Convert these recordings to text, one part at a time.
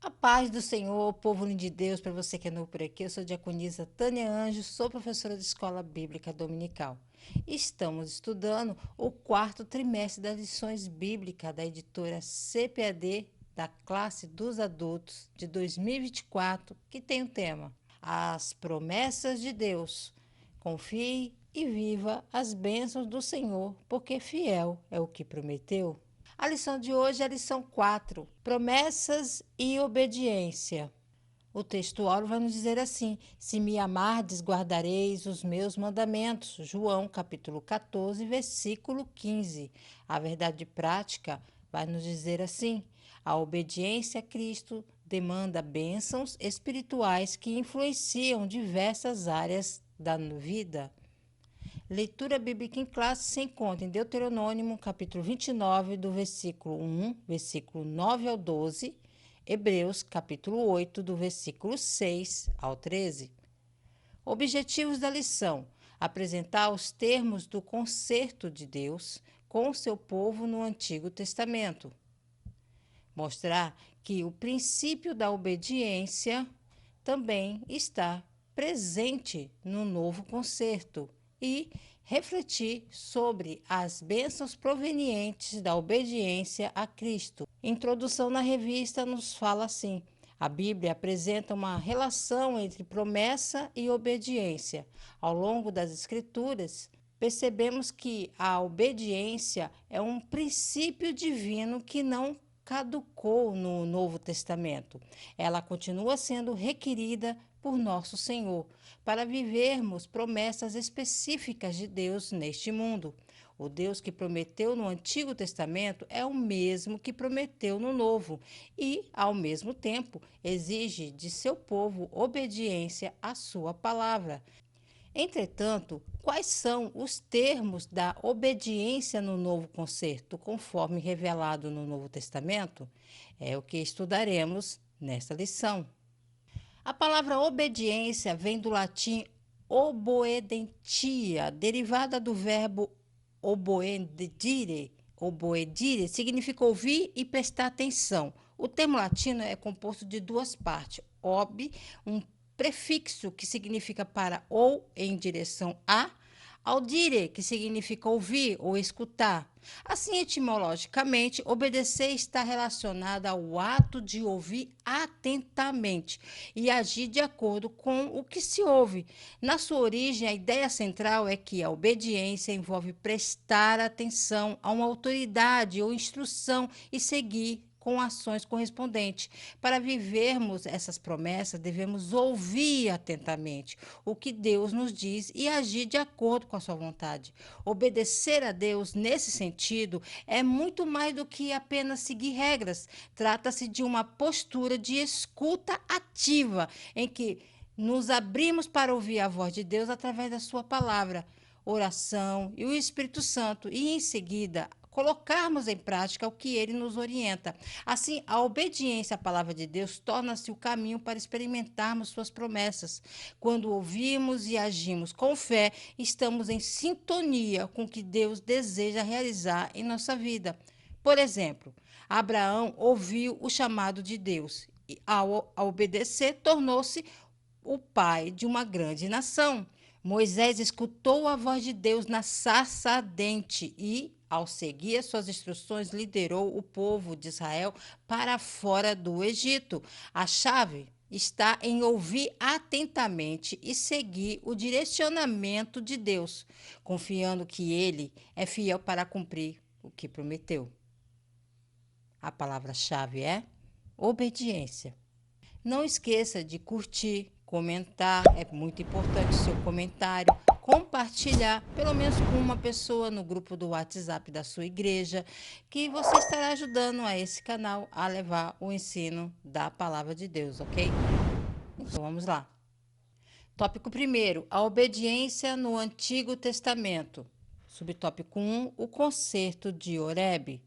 A paz do Senhor, povo lindo de Deus, para você que é novo por aqui, eu sou a diaconisa Tânia Anjos, sou professora de Escola Bíblica Dominical. Estamos estudando o quarto trimestre das lições bíblicas da editora CPAD da classe dos adultos de 2024, que tem o tema As Promessas de Deus. Confie e viva as bênçãos do Senhor, porque fiel é o que prometeu. A lição de hoje é a lição 4, promessas e obediência. O textual vai nos dizer assim: se me amardes, guardareis os meus mandamentos. João, capítulo 14, versículo 15. A verdade prática vai nos dizer assim: a obediência a Cristo demanda bênçãos espirituais que influenciam diversas áreas da vida. Leitura bíblica em classe se encontra em Deuteronômio, capítulo 29, do versículo 1, versículo 9 ao 12, Hebreus, capítulo 8, do versículo 6 ao 13. Objetivos da lição: apresentar os termos do concerto de Deus com o seu povo no Antigo Testamento. Mostrar que o princípio da obediência também está presente no novo concerto e refletir sobre as bênçãos provenientes da obediência a Cristo. Introdução na revista nos fala assim: a Bíblia apresenta uma relação entre promessa e obediência. Ao longo das Escrituras, percebemos que a obediência é um princípio divino que não caducou no Novo Testamento. Ela continua sendo requerida por nosso Senhor para vivermos promessas específicas de Deus neste mundo. O Deus que prometeu no Antigo Testamento é o mesmo que prometeu no Novo e, ao mesmo tempo, exige de seu povo obediência à sua palavra. Entretanto, quais são os termos da obediência no novo concerto, conforme revelado no Novo Testamento? É o que estudaremos nesta lição. A palavra obediência vem do latim oboedentia, derivada do verbo oboedire. Oboedire significa ouvir e prestar atenção. O termo latino é composto de duas partes. Ob, um prefixo que significa para ou em direção a, audire, que significa ouvir ou escutar. Assim, etimologicamente, obedecer está relacionado ao ato de ouvir atentamente e agir de acordo com o que se ouve. Na sua origem, a ideia central é que a obediência envolve prestar atenção a uma autoridade ou instrução e seguir com ações correspondentes. Para vivermos essas promessas, devemos ouvir atentamente o que Deus nos diz e agir de acordo com a sua vontade. Obedecer a Deus nesse sentido é muito mais do que apenas seguir regras. Trata-se de uma postura de escuta ativa em que nos abrimos para ouvir a voz de Deus através da sua palavra, oração e o Espírito Santo, e em seguida colocarmos em prática o que ele nos orienta. Assim, a obediência à palavra de Deus torna-se o caminho para experimentarmos suas promessas. Quando ouvimos e agimos com fé, estamos em sintonia com o que Deus deseja realizar em nossa vida. Por exemplo, Abraão ouviu o chamado de Deus e, ao obedecer, tornou-se o pai de uma grande nação. Moisés escutou a voz de Deus na sarça ardente e, ao seguir as suas instruções, liderou o povo de Israel para fora do Egito. A chave está em ouvir atentamente e seguir o direcionamento de Deus, confiando que Ele é fiel para cumprir o que prometeu. A palavra-chave é obediência. Não esqueça de curtir, comentar, é muito importante o seu comentário, compartilhar pelo menos com uma pessoa no grupo do WhatsApp da sua igreja, que você estará ajudando a esse canal a levar o ensino da palavra de Deus, ok? Então vamos lá. Tópico 1: a obediência no Antigo Testamento. Subtópico 1: o concerto de Horebe.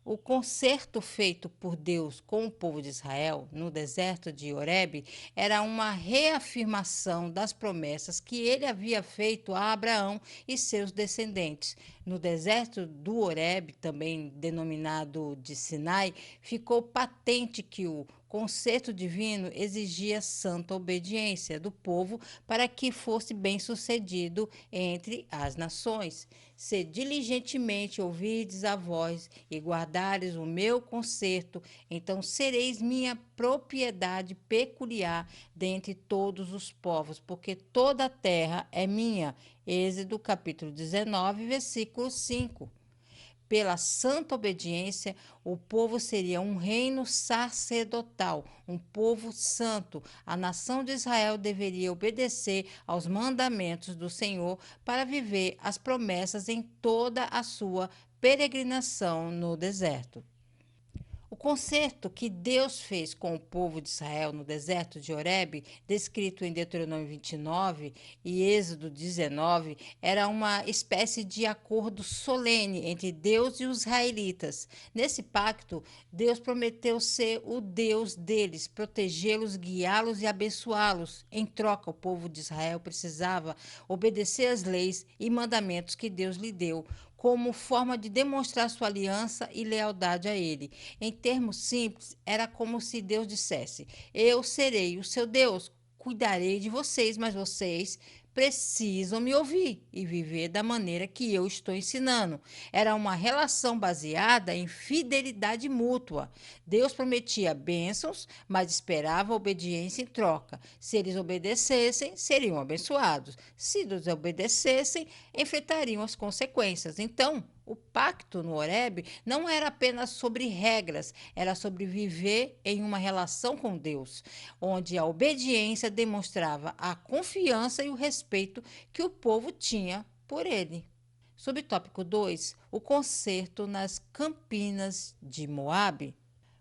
O concerto feito por Deus com o povo de Israel no deserto de Horebe era uma reafirmação das promessas que ele havia feito a Abraão e seus descendentes. No deserto do Horebe, também denominado de Sinai, ficou patente que o concerto divino exigia santa obediência do povo para que fosse bem-sucedido entre as nações. Se diligentemente ouvirdes a voz e guardares o meu concerto, então sereis minha propriedade peculiar dentre todos os povos, porque toda a terra é minha. Êxodo capítulo 19, versículo 5. Pela santa obediência, o povo seria um reino sacerdotal, um povo santo. A nação de Israel deveria obedecer aos mandamentos do Senhor para viver as promessas em toda a sua peregrinação no deserto. O concerto que Deus fez com o povo de Israel no deserto de Horebe, descrito em Deuteronômio 29 e Êxodo 19, era uma espécie de acordo solene entre Deus e os israelitas. Nesse pacto, Deus prometeu ser o Deus deles, protegê-los, guiá-los e abençoá-los. Em troca, o povo de Israel precisava obedecer às leis e mandamentos que Deus lhe deu, como forma de demonstrar sua aliança e lealdade a ele. Em termos simples, era como se Deus dissesse: Eu serei o seu Deus, cuidarei de vocês, mas vocês precisam me ouvir e viver da maneira que eu estou ensinando. Era uma relação baseada em fidelidade mútua. Deus prometia bênçãos, mas esperava obediência em troca. Se eles obedecessem, seriam abençoados. Se desobedecessem, enfrentariam as consequências. Então, o pacto no Horebe não era apenas sobre regras, era sobre viver em uma relação com Deus, onde a obediência demonstrava a confiança e o respeito que o povo tinha por ele. Subtópico 2: o concerto nas Campinas de Moabe.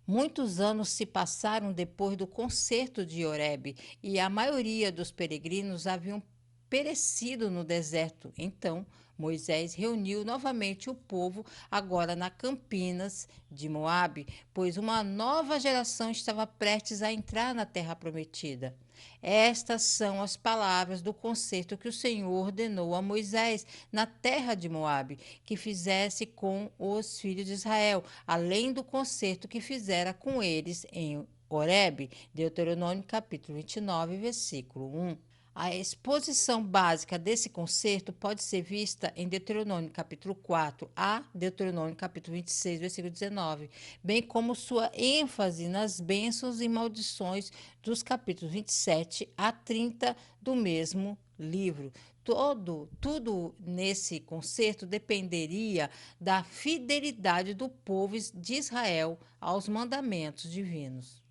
Muitos anos se passaram depois do concerto de Horebe e a maioria dos peregrinos haviam perecido no deserto. Então, Moisés reuniu novamente o povo, agora na Campinas de Moabe, pois uma nova geração estava prestes a entrar na terra prometida. Estas são as palavras do concerto que o Senhor ordenou a Moisés na terra de Moabe, que fizesse com os filhos de Israel, além do concerto que fizera com eles em Horebe. Deuteronômio capítulo 29, versículo 1. A exposição básica desse concerto pode ser vista em Deuteronômio capítulo 4 a Deuteronômio capítulo 26, versículo 19, bem como sua ênfase nas bênçãos e maldições dos capítulos 27 a 30 do mesmo livro. Tudo nesse concerto dependeria da fidelidade do povo de Israel aos mandamentos divinos.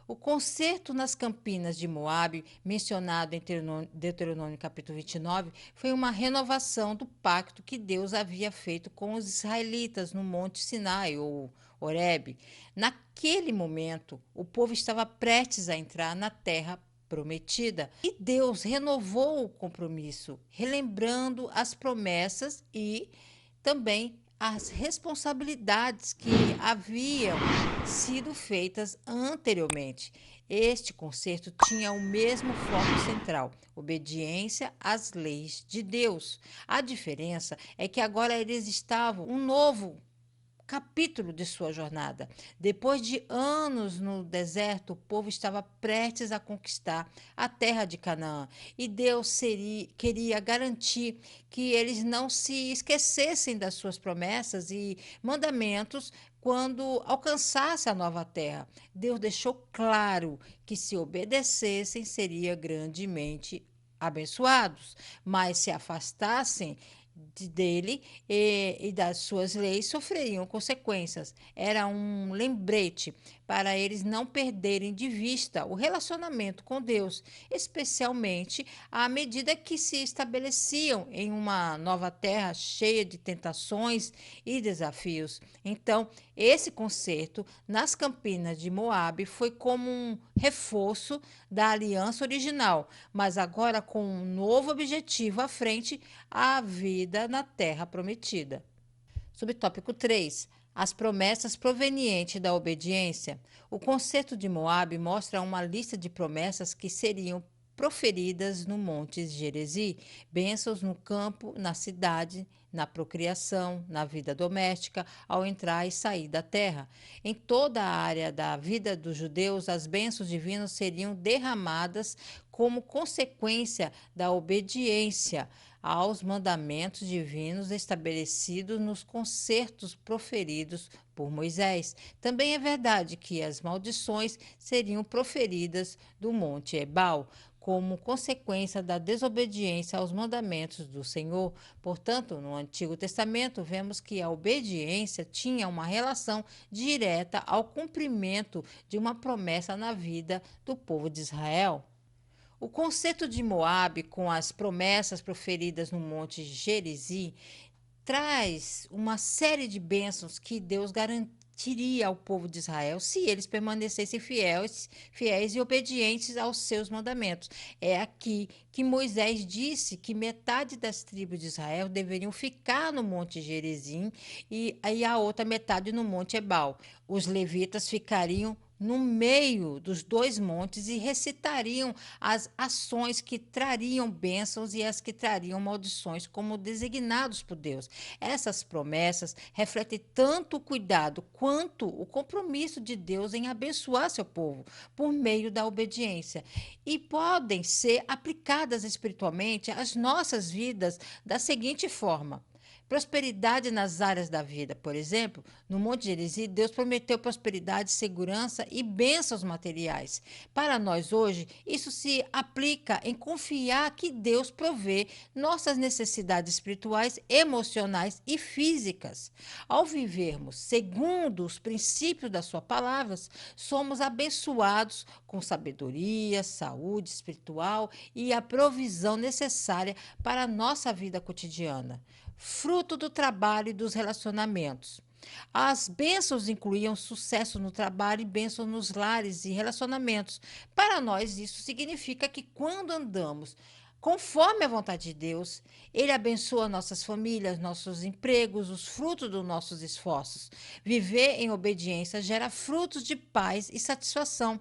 O concerto nas Campinas de Moabe, mencionado em Deuteronômio capítulo 29, foi uma renovação do pacto que Deus havia feito com os israelitas no Monte Sinai, ou Horebe. Naquele momento, o povo estava prestes a entrar na terra prometida e Deus renovou o compromisso, relembrando as promessas e também as responsabilidades que haviam sido feitas anteriormente. Este concerto tinha o mesmo foco central: obediência às leis de Deus. A diferença é que agora eles estavam um novo capítulo de sua jornada. Depois de anos no deserto, o povo estava prestes a conquistar a terra de Canaã. E Deus queria garantir que eles não se esquecessem das suas promessas e mandamentos quando alcançasse a nova terra. Deus deixou claro que se obedecessem, seriam grandemente abençoados, mas se afastassem dele e das suas leis sofreriam consequências. Era um lembrete para eles não perderem de vista o relacionamento com Deus, especialmente à medida que se estabeleciam em uma nova terra cheia de tentações e desafios. Então, esse concerto nas Campinas de Moabe foi como um reforço da aliança original, mas agora com um novo objetivo à frente: a vida na terra prometida. Subtópico 3: as promessas provenientes da obediência. O concerto de Moabe mostra uma lista de promessas que seriam proferidas no Monte Gerezim, bênçãos no campo, na cidade, na procriação, na vida doméstica, ao entrar e sair da terra. Em toda a área da vida dos judeus, as bênçãos divinas seriam derramadas como consequência da obediência aos mandamentos divinos estabelecidos nos concertos proferidos por Moisés. Também é verdade que as maldições seriam proferidas do Monte Ebal, como consequência da desobediência aos mandamentos do Senhor. Portanto, no Antigo Testamento, vemos que a obediência tinha uma relação direta ao cumprimento de uma promessa na vida do povo de Israel. O conceito de Moabe, com as promessas proferidas no Monte Gerizim, traz uma série de bênçãos que Deus garantiria ao povo de Israel se eles permanecessem fiéis e obedientes aos seus mandamentos. É aqui que Moisés disse que metade das tribos de Israel deveriam ficar no Monte Gerizim e a outra metade no Monte Ebal. Os levitas ficariam no meio dos dois montes e recitariam as ações que trariam bênçãos e as que trariam maldições, como designados por Deus. Essas promessas refletem tanto o cuidado quanto o compromisso de Deus em abençoar seu povo por meio da obediência e podem ser aplicadas espiritualmente às nossas vidas da seguinte forma: prosperidade nas áreas da vida. Por exemplo, no Monte Gerizim, Deus prometeu prosperidade, segurança e bênçãos materiais. Para nós hoje, isso se aplica em confiar que Deus provê nossas necessidades espirituais, emocionais e físicas. Ao vivermos segundo os princípios das suas palavras, somos abençoados com sabedoria, saúde espiritual e a provisão necessária para a nossa vida cotidiana. Fruto do trabalho e dos relacionamentos. As bênçãos incluíam sucesso no trabalho e bênçãos nos lares e relacionamentos. Para nós, isso significa que quando andamos conforme a vontade de Deus, Ele abençoa nossas famílias, nossos empregos, os frutos dos nossos esforços. Viver em obediência gera frutos de paz e satisfação.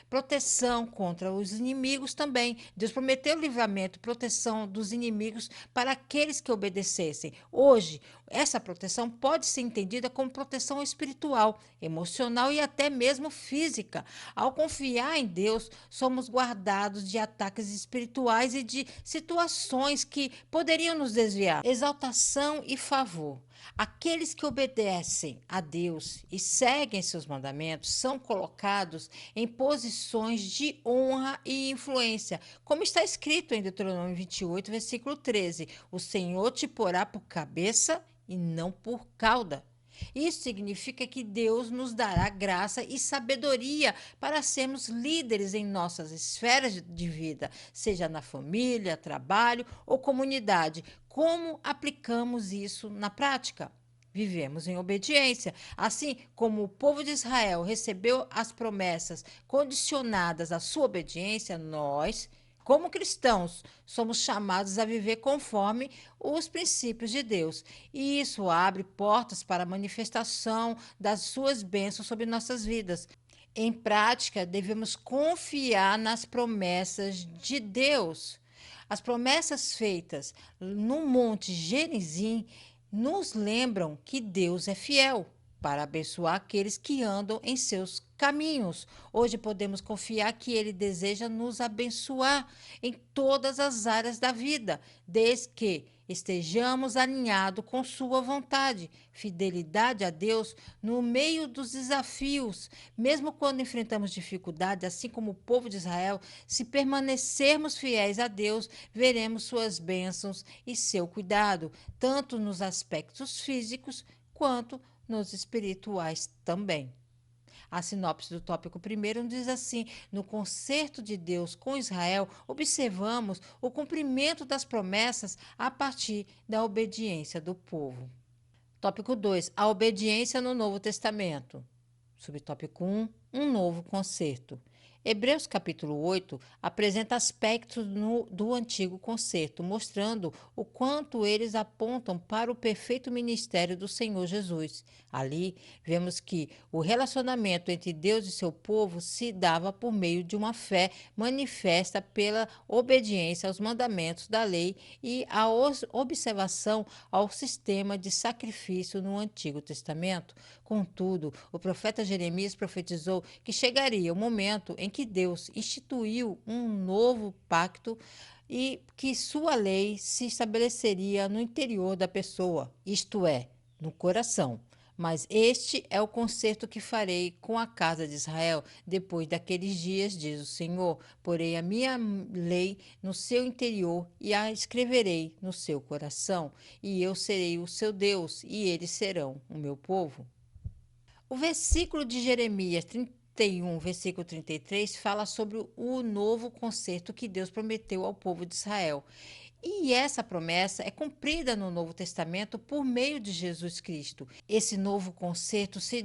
Proteção contra os inimigos também. Deus prometeu livramento, proteção dos inimigos para aqueles que obedecessem. Hoje, essa proteção pode ser entendida como proteção espiritual, emocional e até mesmo física. Ao confiar em Deus, somos guardados de ataques espirituais e de situações que poderiam nos desviar. Exaltação e favor. Aqueles que obedecem a Deus e seguem seus mandamentos são colocados em posições de honra e influência, como está escrito em Deuteronômio 28, versículo 13: o Senhor te porá por cabeça e não por cauda. Isso significa que Deus nos dará graça e sabedoria para sermos líderes em nossas esferas de vida, seja na família, trabalho ou comunidade. Como aplicamos isso na prática? Vivemos em obediência. Assim como o povo de Israel recebeu as promessas condicionadas à sua obediência, nós, como cristãos, somos chamados a viver conforme os princípios de Deus. E isso abre portas para a manifestação das suas bênçãos sobre nossas vidas. Em prática, devemos confiar nas promessas de Deus. As promessas feitas no Monte Gerizim nos lembram que Deus é fiel para abençoar aqueles que andam em seus caminhos. Hoje podemos confiar que Ele deseja nos abençoar em todas as áreas da vida, desde que estejamos alinhados com Sua vontade. Fidelidade a Deus no meio dos desafios, mesmo quando enfrentamos dificuldades, assim como o povo de Israel, se permanecermos fiéis a Deus, veremos Suas bênçãos e seu cuidado, tanto nos aspectos físicos quanto nos espirituais também. A sinopse do tópico primeiro diz assim: no concerto de Deus com Israel, observamos o cumprimento das promessas a partir da obediência do povo. Tópico 2: a obediência no Novo Testamento. Subtópico 1: um novo concerto. Hebreus capítulo 8 apresenta aspectos do antigo concerto, mostrando o quanto eles apontam para o perfeito ministério do Senhor Jesus. Ali, vemos que o relacionamento entre Deus e seu povo se dava por meio de uma fé manifesta pela obediência aos mandamentos da lei e a observação ao sistema de sacrifício no Antigo Testamento. Contudo, o profeta Jeremias profetizou que chegaria o momento em que Deus instituiu um novo pacto e que sua lei se estabeleceria no interior da pessoa, isto é, no coração. Mas este é o concerto que farei com a casa de Israel depois daqueles dias, diz o Senhor. Porei a minha lei no seu interior e a escreverei no seu coração, e eu serei o seu Deus, e eles serão o meu povo. O versículo de Jeremias 31, versículo 33, fala sobre o novo concerto que Deus prometeu ao povo de Israel. E essa promessa é cumprida no Novo Testamento por meio de Jesus Cristo. Esse novo concerto se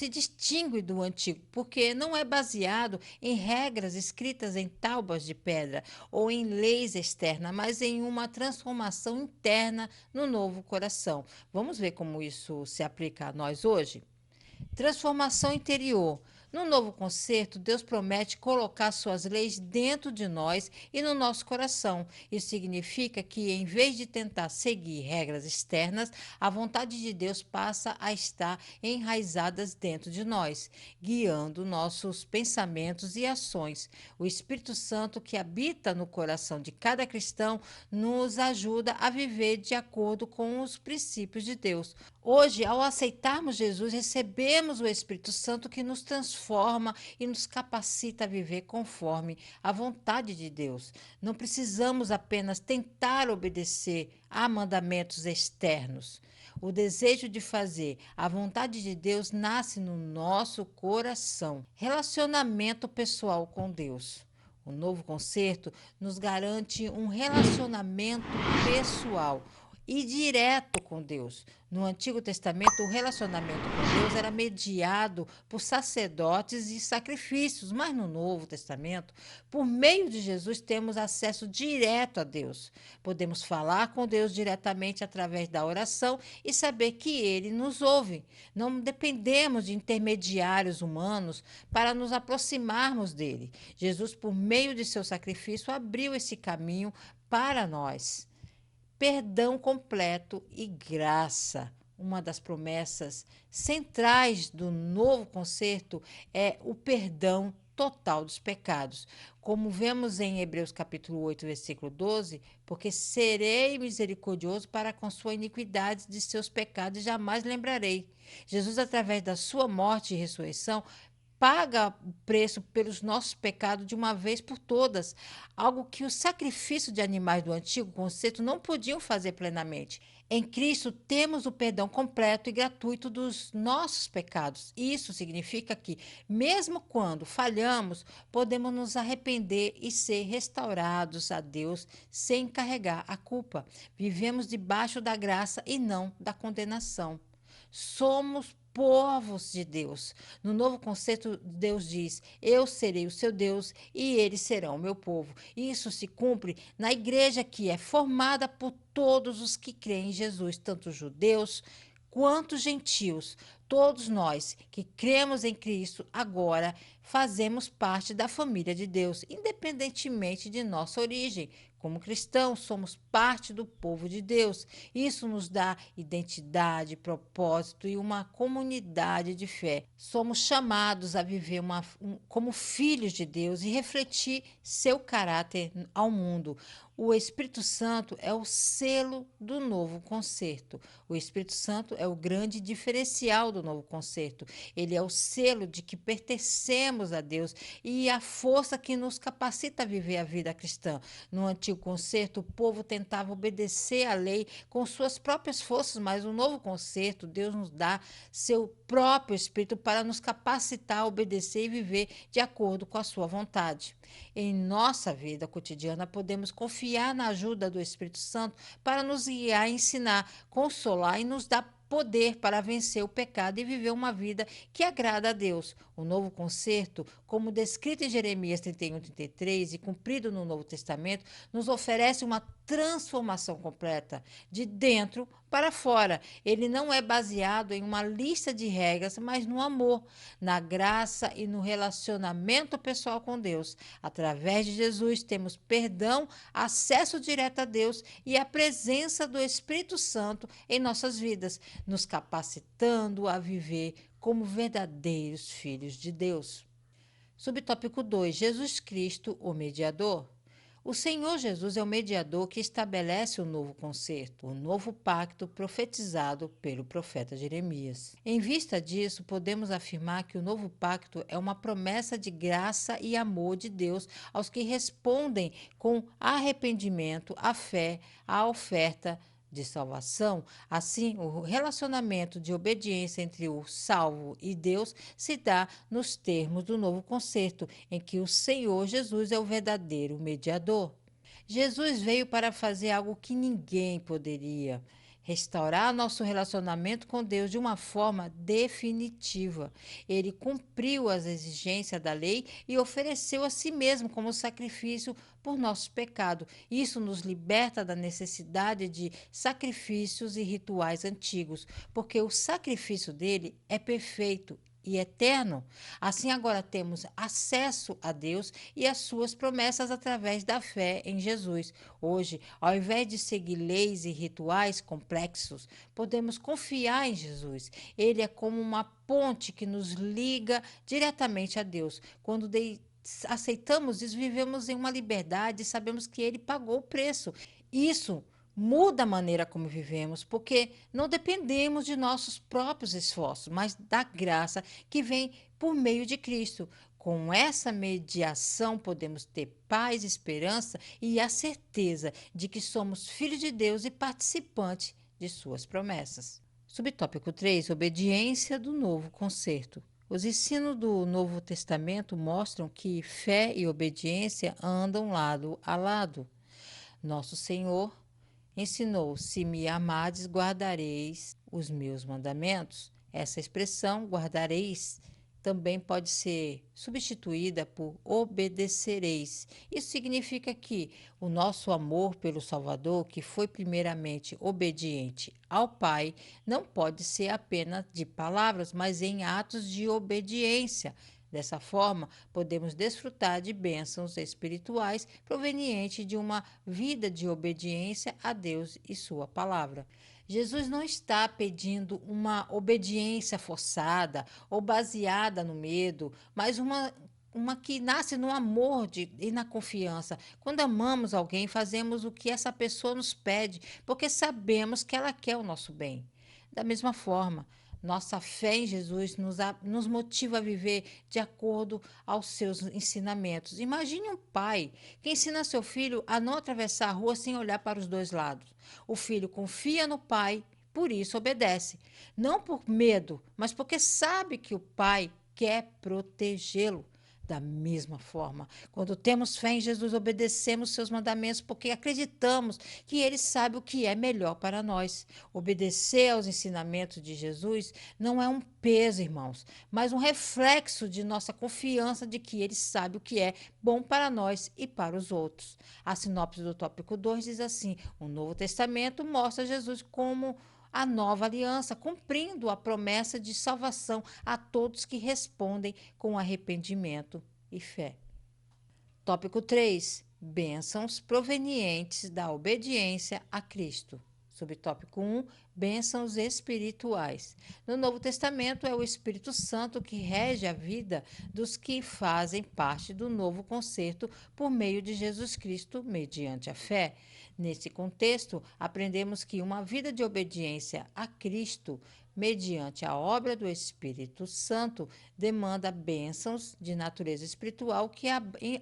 distingue do antigo, porque não é baseado em regras escritas em tábuas de pedra ou em leis externas, mas em uma transformação interna no novo coração. Vamos ver como isso se aplica a nós hoje? Transformação interior. No novo concerto, Deus promete colocar suas leis dentro de nós e no nosso coração. Isso significa que, em vez de tentar seguir regras externas, a vontade de Deus passa a estar enraizadas dentro de nós, guiando nossos pensamentos e ações. O Espírito Santo, que habita no coração de cada cristão, nos ajuda a viver de acordo com os princípios de Deus. Hoje, ao aceitarmos Jesus, recebemos o Espírito Santo que nos transforma e nos capacita a viver conforme a vontade de Deus. Não precisamos apenas tentar obedecer a mandamentos externos. O desejo de fazer a vontade de Deus nasce no nosso coração. Relacionamento pessoal com Deus. O novo concerto nos garante um relacionamento pessoal e direto com Deus. No Antigo Testamento, o relacionamento com Deus era mediado por sacerdotes e sacrifícios, mas no Novo Testamento, por meio de Jesus, temos acesso direto a Deus. Podemos falar com Deus diretamente através da oração e saber que Ele nos ouve. Não dependemos de intermediários humanos para nos aproximarmos dele. Jesus, por meio de seu sacrifício, abriu esse caminho para nós. Perdão completo e graça. Uma das promessas centrais do novo concerto é o perdão total dos pecados. Como vemos em Hebreus capítulo 8, versículo 12, porque serei misericordioso para com sua iniquidade de seus pecados e jamais lembrarei. Jesus, através da sua morte e ressurreição, paga o preço pelos nossos pecados de uma vez por todas, algo que o sacrifício de animais do antigo conceito não podiam fazer plenamente. Em Cristo temos o perdão completo e gratuito dos nossos pecados. Isso significa que, mesmo quando falhamos, podemos nos arrepender e ser restaurados a Deus sem carregar a culpa. Vivemos debaixo da graça e não da condenação. Somos povos de Deus. No novo conceito, Deus diz: eu serei o seu Deus e eles serão o meu povo. Isso se cumpre na igreja que é formada por todos os que creem em Jesus, tanto judeus quanto gentios. Todos nós que cremos em Cristo agora fazemos parte da família de Deus, independentemente de nossa origem. Como cristãos, somos parte do povo de Deus. Isso nos dá identidade, propósito e uma comunidade de fé. Somos chamados a viver como filhos de Deus e refletir seu caráter ao mundo. O Espírito Santo é o selo do novo concerto. O Espírito Santo é o grande diferencial do novo concerto. Ele é o selo de que pertencemos a Deus e a força que nos capacita a viver a vida cristã. No antigo concerto, o povo tentava obedecer à lei com suas próprias forças, mas no novo concerto, Deus nos dá seu próprio Espírito para nos capacitar a obedecer e viver de acordo com a sua vontade. Em nossa vida cotidiana, podemos confiar na ajuda do Espírito Santo para nos guiar, ensinar, consolar e nos dar poder para vencer o pecado e viver uma vida que agrada a Deus. O novo concerto, como descrito em Jeremias 31:33 e cumprido no Novo Testamento, nos oferece uma transformação completa, de dentro para fora. Ele não é baseado em uma lista de regras, mas no amor, na graça e no relacionamento pessoal com Deus. Através de Jesus, temos perdão, acesso direto a Deus e a presença do Espírito Santo em nossas vidas, nos capacitando a viver como verdadeiros filhos de Deus. Subtópico 2: Jesus Cristo, o mediador. O Senhor Jesus é o mediador que estabelece o novo concerto, o novo pacto profetizado pelo profeta Jeremias. Em vista disso, podemos afirmar que o novo pacto é uma promessa de graça e amor de Deus aos que respondem com arrependimento, a fé, a oferta de salvação. Assim, o relacionamento de obediência entre o salvo e Deus se dá nos termos do novo concerto, em que o Senhor Jesus é o verdadeiro mediador. Jesus veio para fazer algo que ninguém poderia: restaurar nosso relacionamento com Deus de uma forma definitiva. Ele cumpriu as exigências da lei e ofereceu a si mesmo como sacrifício por nossos pecados. Isso nos liberta da necessidade de sacrifícios e rituais antigos, porque o sacrifício dele é perfeito e eterno. Assim, agora temos acesso a Deus e às suas promessas através da fé em Jesus. Hoje, ao invés de seguir leis e rituais complexos, podemos confiar em Jesus. Ele é como uma ponte que nos liga diretamente a Deus. Quando aceitamos isso, vivemos em uma liberdade e sabemos que ele pagou o preço. Isso muda a maneira como vivemos, porque não dependemos de nossos próprios esforços, mas da graça que vem por meio de Cristo. Com essa mediação, podemos ter paz, esperança e a certeza de que somos filhos de Deus e participantes de suas promessas. Subtópico 3: obediência do novo concerto. Os ensinos do Novo Testamento mostram que fé e obediência andam lado a lado. Nosso Senhor ensinou: se me amardes, guardareis os meus mandamentos. Essa expressão, guardareis, também pode ser substituída por obedecereis. Isso significa que o nosso amor pelo Salvador, que foi primeiramente obediente ao Pai, não pode ser apenas de palavras, mas em atos de obediência. Dessa forma, podemos desfrutar de bênçãos espirituais provenientes de uma vida de obediência a Deus e Sua palavra. Jesus não está pedindo uma obediência forçada ou baseada no medo, mas uma que nasce no amor e na confiança. Quando amamos alguém, fazemos o que essa pessoa nos pede, porque sabemos que ela quer o nosso bem. Da mesma forma, nossa fé em Jesus nos motiva a viver de acordo aos seus ensinamentos. Imagine um pai que ensina seu filho a não atravessar a rua sem olhar para os dois lados. O filho confia no pai, por isso obedece. Não por medo, mas porque sabe que o pai quer protegê-lo. Da mesma forma, quando temos fé em Jesus, obedecemos seus mandamentos porque acreditamos que ele sabe o que é melhor para nós. Obedecer aos ensinamentos de Jesus não é um peso, irmãos, mas um reflexo de nossa confiança de que ele sabe o que é bom para nós e para os outros. A sinopse do tópico 2 diz assim: o Novo Testamento mostra Jesus como a nova aliança, cumprindo a promessa de salvação a todos que respondem com arrependimento e fé. Tópico 3: bênçãos provenientes da obediência a Cristo. Subtópico 1: bênçãos espirituais. No Novo Testamento, é o Espírito Santo que rege a vida dos que fazem parte do novo concerto por meio de Jesus Cristo, mediante a fé. Nesse contexto, aprendemos que uma vida de obediência a Cristo, mediante a obra do Espírito Santo, demanda bênçãos de natureza espiritual que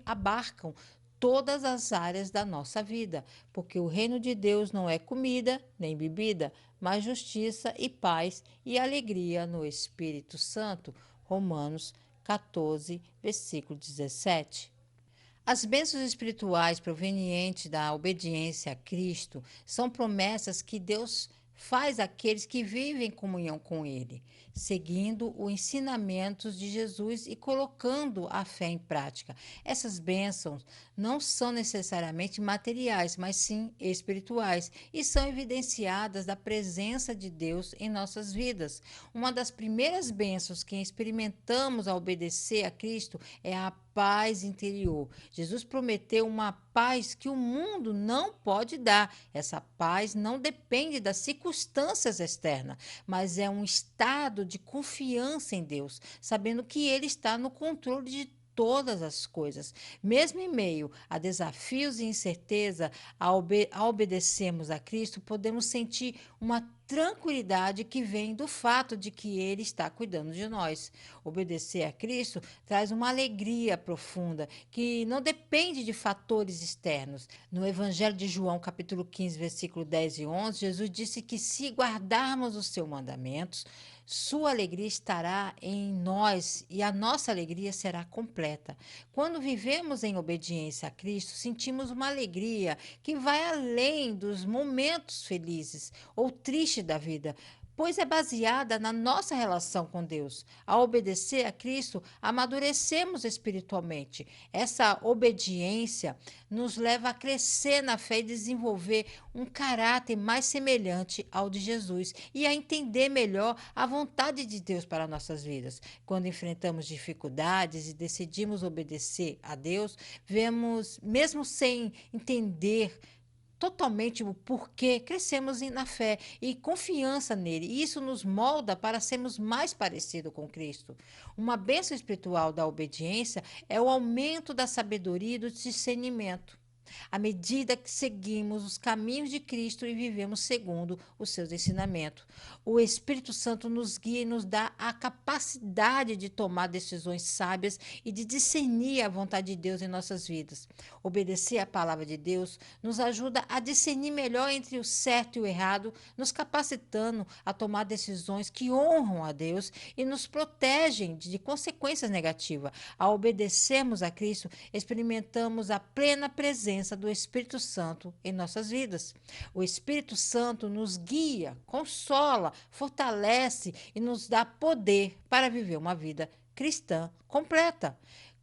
abarcam todas as áreas da nossa vida, porque o reino de Deus não é comida nem bebida, mas justiça e paz e alegria no Espírito Santo. Romanos 14, versículo 17. As bênçãos espirituais provenientes da obediência a Cristo são promessas que Deus faz aqueles que vivem em comunhão com Ele, seguindo os ensinamentos de Jesus e colocando a fé em prática. Essas bênçãos não são necessariamente materiais, mas sim espirituais e são evidenciadas da presença de Deus em nossas vidas. Uma das primeiras bênçãos que experimentamos ao obedecer a Cristo é a paz interior. Jesus prometeu uma paz que o mundo não pode dar. Essa paz não depende das circunstâncias externas, mas é um estado de confiança em Deus, sabendo que Ele está no controle de todas as coisas. Mesmo em meio a desafios e incerteza, ao obedecermos a Cristo, podemos sentir uma tranquilidade que vem do fato de que Ele está cuidando de nós. Obedecer a Cristo traz uma alegria profunda que não depende de fatores externos. No Evangelho de João, capítulo 15, versículo 10 e 11, Jesus disse que se guardarmos os seus mandamentos, sua alegria estará em nós e a nossa alegria será completa. Quando vivemos em obediência a Cristo, sentimos uma alegria que vai além dos momentos felizes ou tristes da vida, pois é baseada na nossa relação com Deus. Ao obedecer a Cristo, amadurecemos espiritualmente. Essa obediência nos leva a crescer na fé e desenvolver um caráter mais semelhante ao de Jesus e a entender melhor a vontade de Deus para nossas vidas. Quando enfrentamos dificuldades e decidimos obedecer a Deus, vemos, mesmo sem entender totalmente o porquê, crescemos na fé e confiança nele. E isso nos molda para sermos mais parecidos com Cristo. Uma bênção espiritual da obediência é o aumento da sabedoria e do discernimento. À medida que seguimos os caminhos de Cristo e vivemos segundo os seus ensinamentos, o Espírito Santo nos guia e nos dá a capacidade de tomar decisões sábias e de discernir a vontade de Deus em nossas vidas. Obedecer à palavra de Deus nos ajuda a discernir melhor entre o certo e o errado, nos capacitando a tomar decisões que honram a Deus e nos protegem de consequências negativas. Ao obedecermos a Cristo, experimentamos a plena presença do Espírito Santo em nossas vidas. O Espírito Santo nos guia, consola, fortalece e nos dá poder para viver uma vida cristã completa.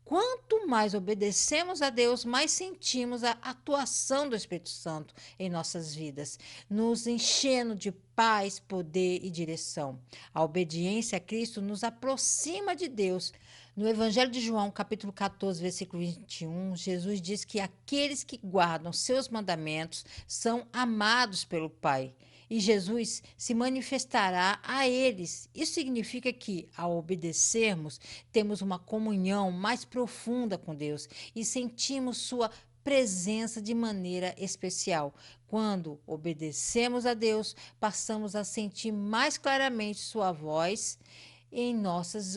Quanto mais obedecemos a Deus, mais sentimos a atuação do Espírito Santo em nossas vidas, nos enchendo de paz, poder e direção. A obediência a Cristo nos aproxima de Deus. No Evangelho de João, capítulo 14, versículo 21, Jesus diz que aqueles que guardam seus mandamentos são amados pelo Pai. E Jesus se manifestará a eles. Isso significa que, ao obedecermos, temos uma comunhão mais profunda com Deus e sentimos sua presença de maneira especial. Quando obedecemos a Deus, passamos a sentir mais claramente sua voz em nossas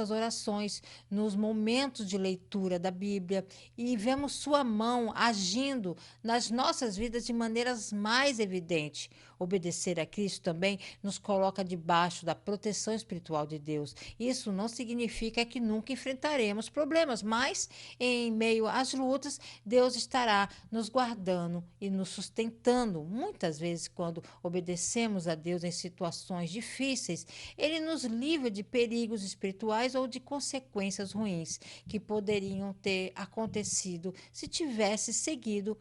orações, nos momentos de leitura da Bíblia, e vemos sua mão agindo nas nossas vidas de maneiras mais evidentes. Obedecer a Cristo também nos coloca debaixo da proteção espiritual de Deus. Isso não significa que nunca enfrentaremos problemas, mas em meio às lutas, Deus estará nos guardando e nos sustentando. Muitas vezes, quando obedecemos a Deus em situações difíceis, Ele nos livra de perigos espirituais ou de consequências ruins que poderiam ter acontecido se tivesse seguido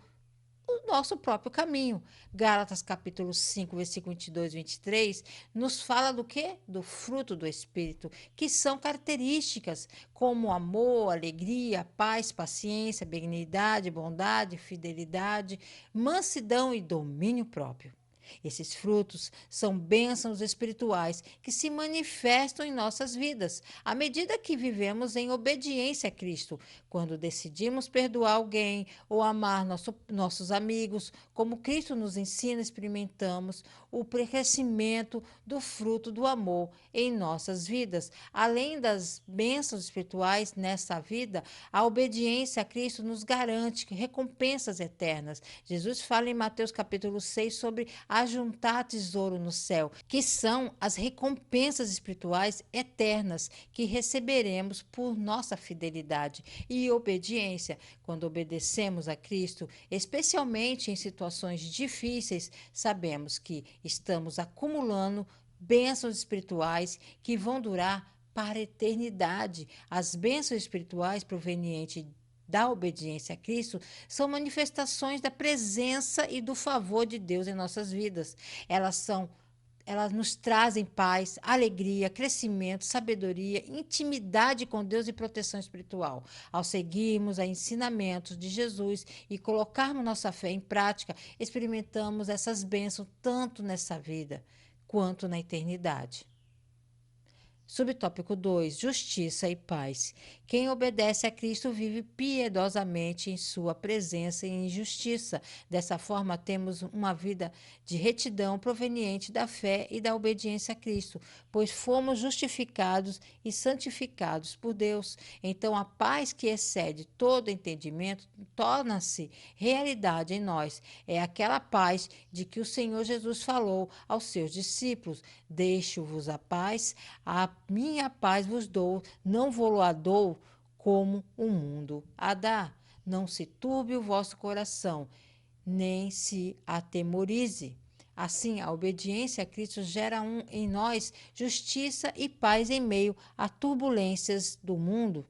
o nosso próprio caminho. Gálatas capítulo 5, versículo 22 e 23, nos fala do quê? Do fruto do Espírito, que são características como amor, alegria, paz, paciência, benignidade, bondade, fidelidade, mansidão e domínio próprio. Esses frutos são bênçãos espirituais que se manifestam em nossas vidas à medida que vivemos em obediência a Cristo. Quando decidimos perdoar alguém ou amar nossos amigos, como Cristo nos ensina, experimentamos o crescimento do fruto do amor em nossas vidas. Além das bênçãos espirituais nessa vida, a obediência a Cristo nos garante recompensas eternas. Jesus fala em Mateus capítulo 6 sobre a ajuntar tesouro no céu, que são as recompensas espirituais eternas que receberemos por nossa fidelidade e obediência. Quando obedecemos a Cristo, especialmente em situações difíceis, sabemos que estamos acumulando bênçãos espirituais que vão durar para a eternidade. As bênçãos espirituais provenientes da obediência a Cristo são manifestações da presença e do favor de Deus em nossas vidas. Elas nos trazem paz, alegria, crescimento, sabedoria, intimidade com Deus e proteção espiritual. Ao seguirmos os ensinamentos de Jesus e colocarmos nossa fé em prática, experimentamos essas bênçãos tanto nessa vida quanto na eternidade. Subtópico 2: Justiça e paz. Quem obedece a Cristo vive piedosamente em sua presença e em justiça. Dessa forma, temos uma vida de retidão proveniente da fé e da obediência a Cristo, pois fomos justificados e santificados por Deus. Então, a paz que excede todo entendimento torna-se realidade em nós. É aquela paz de que o Senhor Jesus falou aos seus discípulos: Deixo-vos a paz, a minha paz vos dou, não vou-la dou como o mundo a dá. Não se turbe o vosso coração, nem se atemorize. Assim, a obediência a Cristo gera em nós justiça e paz em meio a turbulências do mundo.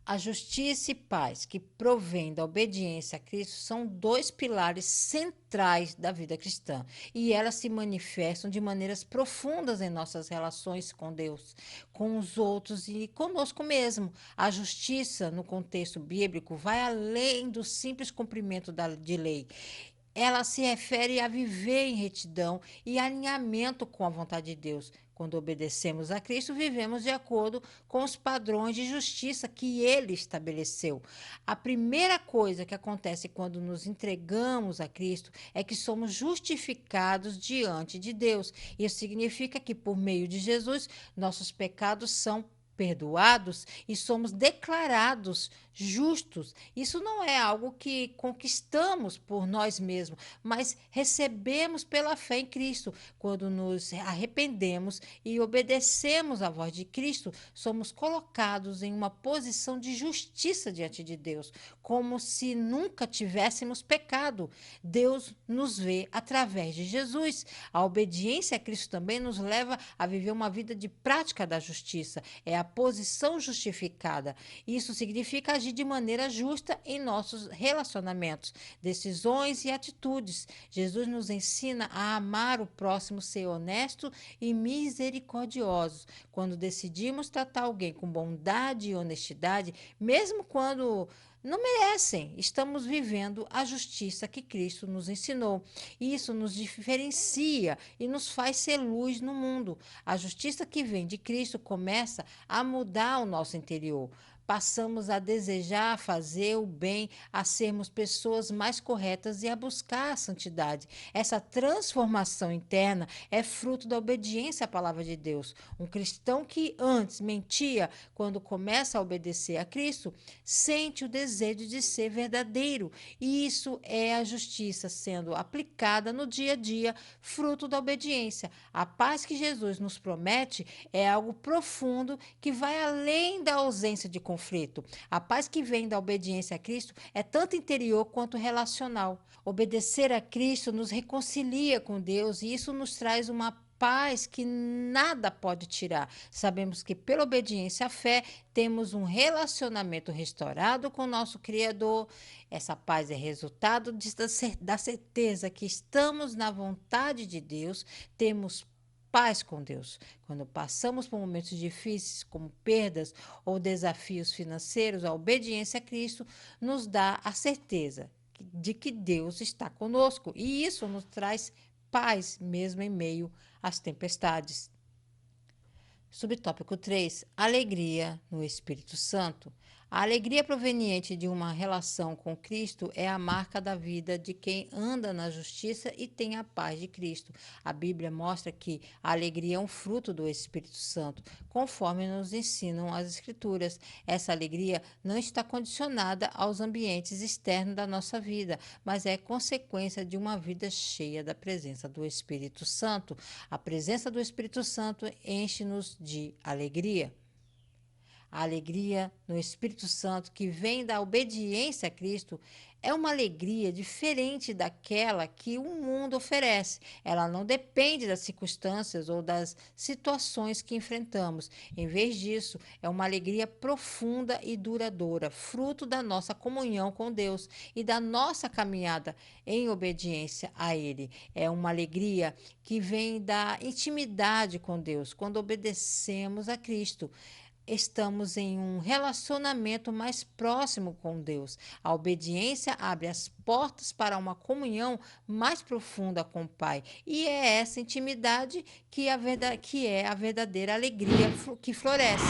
A justiça e paz que provém da obediência a Cristo são dois pilares centrais da vida cristã e elas se manifestam de maneiras profundas em nossas relações com Deus, com os outros e conosco mesmo. A justiça, no contexto bíblico, vai além do simples cumprimento de lei. Ela se refere a viver em retidão e alinhamento com a vontade de Deus. Quando obedecemos a Cristo, vivemos de acordo com os padrões de justiça que ele estabeleceu. A primeira coisa que acontece quando nos entregamos a Cristo é que somos justificados diante de Deus. Isso significa que, por meio de Jesus, nossos pecados são perdoados e somos declarados justos. Isso não é algo que conquistamos por nós mesmos, mas recebemos pela fé em Cristo. Quando nos arrependemos e obedecemos à voz de Cristo, somos colocados em uma posição de justiça diante de Deus, como se nunca tivéssemos pecado. Deus nos vê através de Jesus. A obediência a Cristo também nos leva a viver uma vida de prática da justiça. É a posição justificada. Isso significa agir de maneira justa em nossos relacionamentos, decisões e atitudes. Jesus nos ensina a amar o próximo, ser honesto e misericordioso. Quando decidimos tratar alguém com bondade e honestidade, mesmo quando não merecem, estamos vivendo a justiça que Cristo nos ensinou. Isso nos diferencia e nos faz ser luz no mundo. A justiça que vem de Cristo começa a mudar o nosso interior. Passamos a desejar fazer o bem, a sermos pessoas mais corretas e a buscar a santidade. Essa transformação interna é fruto da obediência à palavra de Deus. Um cristão que antes mentia, quando começa a obedecer a Cristo, sente o desejo de ser verdadeiro. E isso é a justiça sendo aplicada no dia a dia, fruto da obediência. A paz que Jesus nos promete é algo profundo que vai além da ausência de conflito. A paz que vem da obediência a Cristo é tanto interior quanto relacional. Obedecer a Cristo nos reconcilia com Deus e isso nos traz uma paz que nada pode tirar. Sabemos que pela obediência à fé temos um relacionamento restaurado com o nosso Criador. Essa paz é resultado da certeza que estamos na vontade de Deus, temos paz com Deus. Quando passamos por momentos difíceis, como perdas ou desafios financeiros, a obediência a Cristo nos dá a certeza de que Deus está conosco. E isso nos traz paz, mesmo em meio às tempestades. Subtópico 3: Alegria no Espírito Santo. A alegria proveniente de uma relação com Cristo é a marca da vida de quem anda na justiça e tem a paz de Cristo. A Bíblia mostra que a alegria é um fruto do Espírito Santo, conforme nos ensinam as Escrituras. Essa alegria não está condicionada aos ambientes externos da nossa vida, mas é consequência de uma vida cheia da presença do Espírito Santo. A presença do Espírito Santo enche-nos de alegria. A alegria no Espírito Santo que vem da obediência a Cristo é uma alegria diferente daquela que o mundo oferece. Ela não depende das circunstâncias ou das situações que enfrentamos. Em vez disso, é uma alegria profunda e duradoura, fruto da nossa comunhão com Deus e da nossa caminhada em obediência a Ele. É uma alegria que vem da intimidade com Deus, quando obedecemos a Cristo. Estamos em um relacionamento mais próximo com Deus. A obediência abre as portas para uma comunhão mais profunda com o Pai. E é essa intimidade que é a verdadeira alegria que floresce.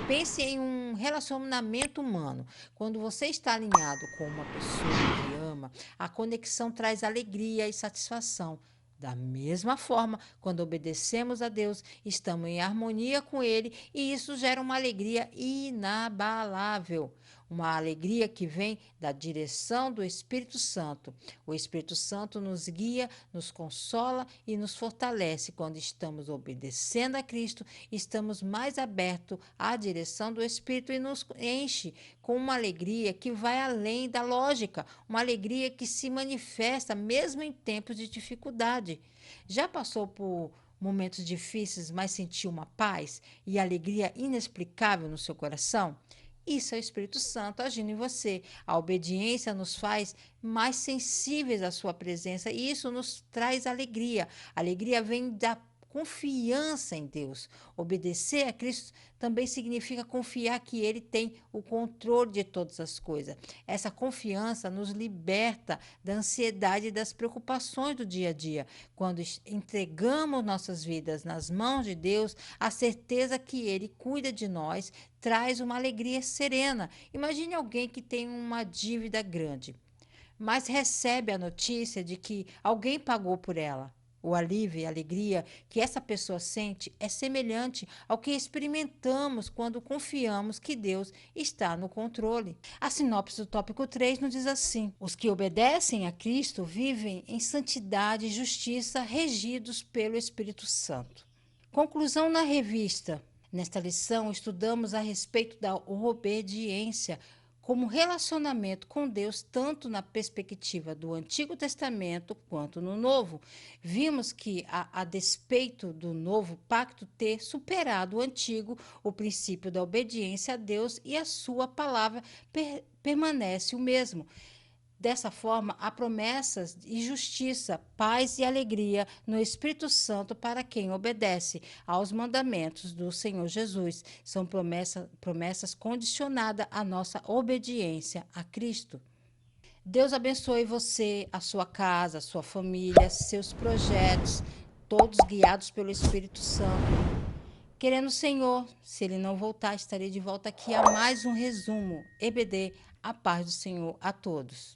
Pense em um relacionamento humano. Quando você está alinhado com uma pessoa que ama, a conexão traz alegria e satisfação. Da mesma forma, quando obedecemos a Deus, estamos em harmonia com Ele e isso gera uma alegria inabalável. Uma alegria que vem da direção do Espírito Santo. O Espírito Santo nos guia, nos consola e nos fortalece. Quando estamos obedecendo a Cristo, estamos mais abertos à direção do Espírito e nos enche com uma alegria que vai além da lógica, uma alegria que se manifesta mesmo em tempos de dificuldade. Já passou por momentos difíceis, mas sentiu uma paz e alegria inexplicável no seu coração? Isso é o Espírito Santo agindo em você. A obediência nos faz mais sensíveis à sua presença e isso nos traz alegria. A alegria vem da confiança em Deus. Obedecer a Cristo também significa confiar que Ele tem o controle de todas as coisas. Essa confiança nos liberta da ansiedade e das preocupações do dia a dia. Quando entregamos nossas vidas nas mãos de Deus, a certeza que Ele cuida de nós traz uma alegria serena. Imagine alguém que tem uma dívida grande, mas recebe a notícia de que alguém pagou por ela. O alívio e a alegria que essa pessoa sente é semelhante ao que experimentamos quando confiamos que Deus está no controle. A sinopse do tópico 3 nos diz assim: os que obedecem a Cristo vivem em santidade e justiça, regidos pelo Espírito Santo. Conclusão na revista. Nesta lição, estudamos a respeito da obediência como relacionamento com Deus, tanto na perspectiva do Antigo Testamento quanto no Novo. Vimos que, a despeito do novo pacto ter superado o antigo, o princípio da obediência a Deus e a sua palavra permanece o mesmo. Dessa forma, há promessas de justiça, paz e alegria no Espírito Santo para quem obedece aos mandamentos do Senhor Jesus. São promessas condicionadas à nossa obediência a Cristo. Deus abençoe você, a sua casa, a sua família, seus projetos, todos guiados pelo Espírito Santo. Querendo o Senhor, se Ele não voltar, estarei de volta aqui a mais um resumo. EBD, a paz do Senhor a todos.